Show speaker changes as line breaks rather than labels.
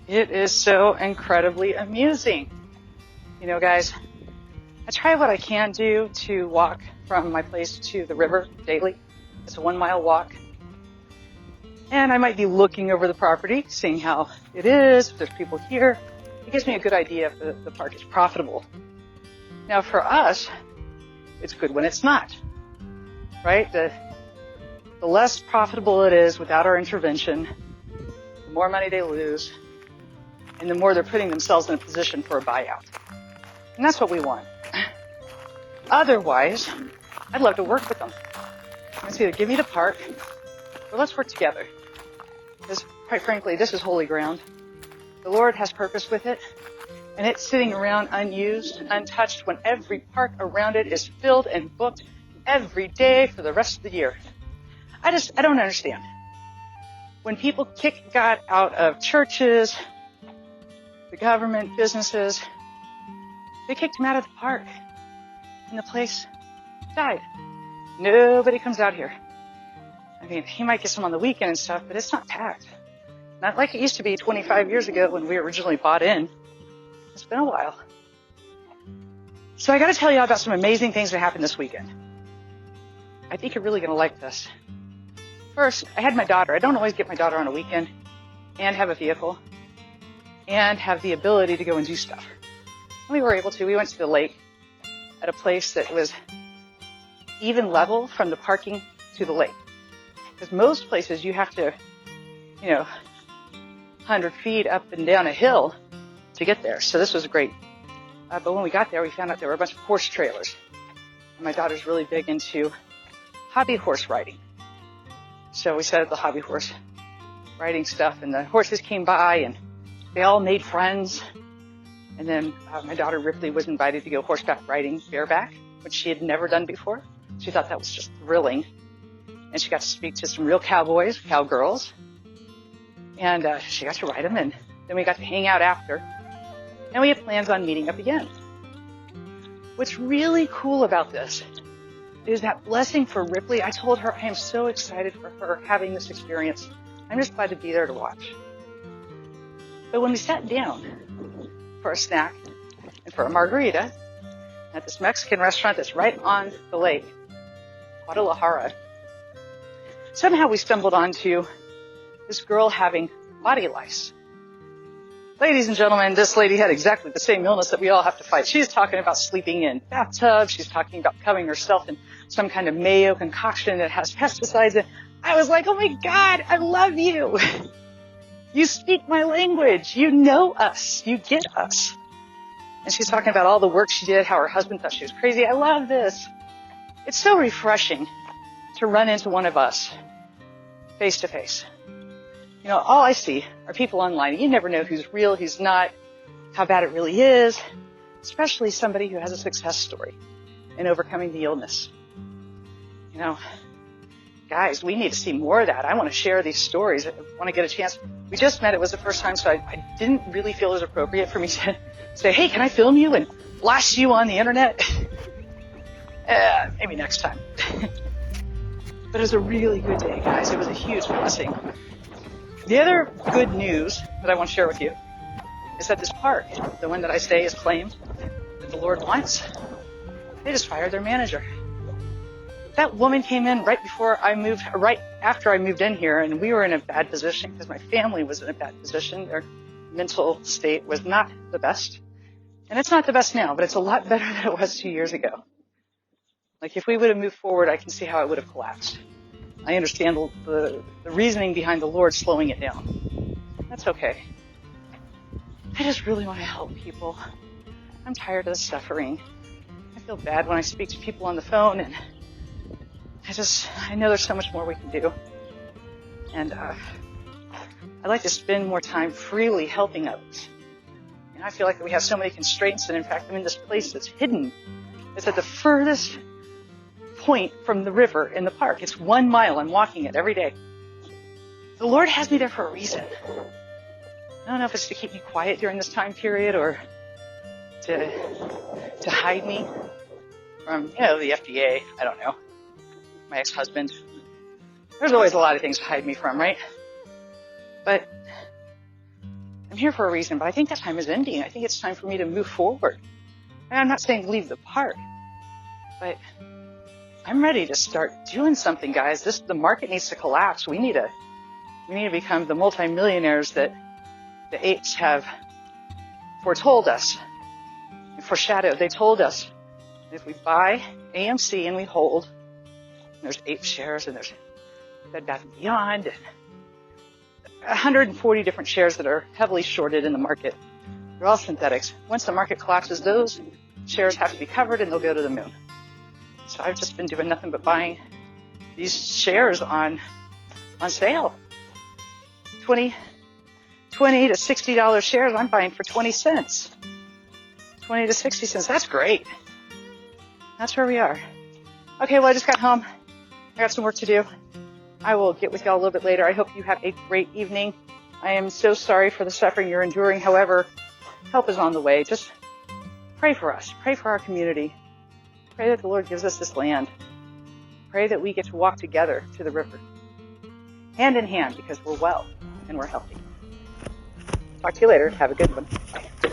It is so incredibly amusing. You know, guys, I try what I can do to walk from my place to the river daily. It's a 1 mile walk. And I might be looking over the property, seeing how it is, if there's people here. It gives me a good idea if the park is profitable. Now for us, it's good when it's not, right? The less profitable it is without our intervention, the more money they lose, and the more they're putting themselves in a position for a buyout. And that's what we want. Otherwise, I'd love to work with them. It's either give me the park, or let's work together. Because quite frankly, this is holy ground. The Lord has purpose with it, and it's sitting around unused, untouched, when every park around it is filled and booked every day for the rest of the year. I don't understand. When people kick God out of churches, the government, businesses, they kicked him out of the park, and the place died. Nobody comes out here. I mean, he might get some on the weekend and stuff, but it's not packed. Not like it used to be 25 years ago when we originally bought in. It's been a while. So I got to tell you about some amazing things that happened this weekend. I think you're really going to like this. First, I had my daughter. I don't always get my daughter on a weekend and have a vehicle and have the ability to go and do stuff. And we were able to. We went to the lake at a place that was even level from the parking to the lake. Because most places you have to, 100 feet up and down a hill to get there. So this was great. But when we got there, we found out there were a bunch of horse trailers. And my daughter's really big into hobby horse riding. So we set up the hobby horse riding stuff, and the horses came by, and they all made friends. And then my daughter Ripley was invited to go horseback riding bareback, which she had never done before. She thought that was just thrilling. And she got to speak to some real cowboys, cowgirls. And she got to ride them, and then we got to hang out after. And we have plans on meeting up again. What's really cool about this is that blessing for Ripley. I told her I am so excited for her having this experience. I'm just glad to be there to watch. But when we sat down for a snack and for a margarita at this Mexican restaurant that's right on the lake, Guadalajara, somehow we stumbled onto this girl having body lice. Ladies and gentlemen, this lady had exactly the same illness that we all have to fight. She's talking about sleeping in bathtubs. She's talking about covering herself in some kind of mayo concoction that has pesticides in. I was like, oh my God, I love you. You speak my language. You know us. You get us. And she's talking about all the work she did, how her husband thought she was crazy. I love this. It's so refreshing to run into one of us face to face. All I see are people online. You never know who's real, who's not, how bad it really is, especially somebody who has a success story in overcoming the illness. Guys, we need to see more of that. I want to share these stories. I want to get a chance. We just met. It was the first time, so I didn't really feel it was appropriate for me to say, hey, can I film you and blast you on the internet? Maybe next time. But it was a really good day, guys. It was a huge blessing. The other good news that I want to share with you is that this park, the one that I say is claimed that the Lord wants, they just fired their manager. That woman came in right after I moved in here, and we were in a bad position because my family was in a bad position. Their mental state was not the best. And it's not the best now, but it's a lot better than it was 2 years ago. Like if we would have moved forward, I can see how it would have collapsed. I understand the reasoning behind the Lord slowing it down. That's okay. I just really want to help people. I'm tired of the suffering. I feel bad when I speak to people on the phone, and I know there's so much more we can do. And I'd like to spend more time freely helping others. And I feel like we have so many constraints, and in fact, I'm in this place that's hidden. It's at the furthest point from the river in the park. It's 1 mile. I'm walking it every day. The Lord has me there for a reason. I don't know if it's to keep me quiet during this time period or to hide me from, the FDA. I don't know. My ex-husband. There's always a lot of things to hide me from, right? But I'm here for a reason, but I think that time is ending. I think it's time for me to move forward. And I'm not saying leave the park, but I'm ready to start doing something, guys. The market needs to collapse. We need to become the multimillionaires that the apes have foretold us and foreshadowed. They told us if we buy AMC and we hold, and there's ape shares and there's Bed Bath & Beyond and 140 different shares that are heavily shorted in the market. They're all synthetics. Once the market collapses, those shares have to be covered and they'll go to the moon. So I've just been doing nothing but buying these shares on sale. 20 to $60 shares I'm buying for 20 cents. 20 to 60 cents. That's great. That's where we are. Okay, well, I just got home. I got some work to do. I will get with y'all a little bit later. I hope you have a great evening. I am so sorry for the suffering you're enduring. However, help is on the way. Just pray for us. Pray for our community. Pray that the Lord gives us this land. Pray that we get to walk together to the river, hand in hand, because we're well and we're healthy. Talk to you later. Have a good one. Bye.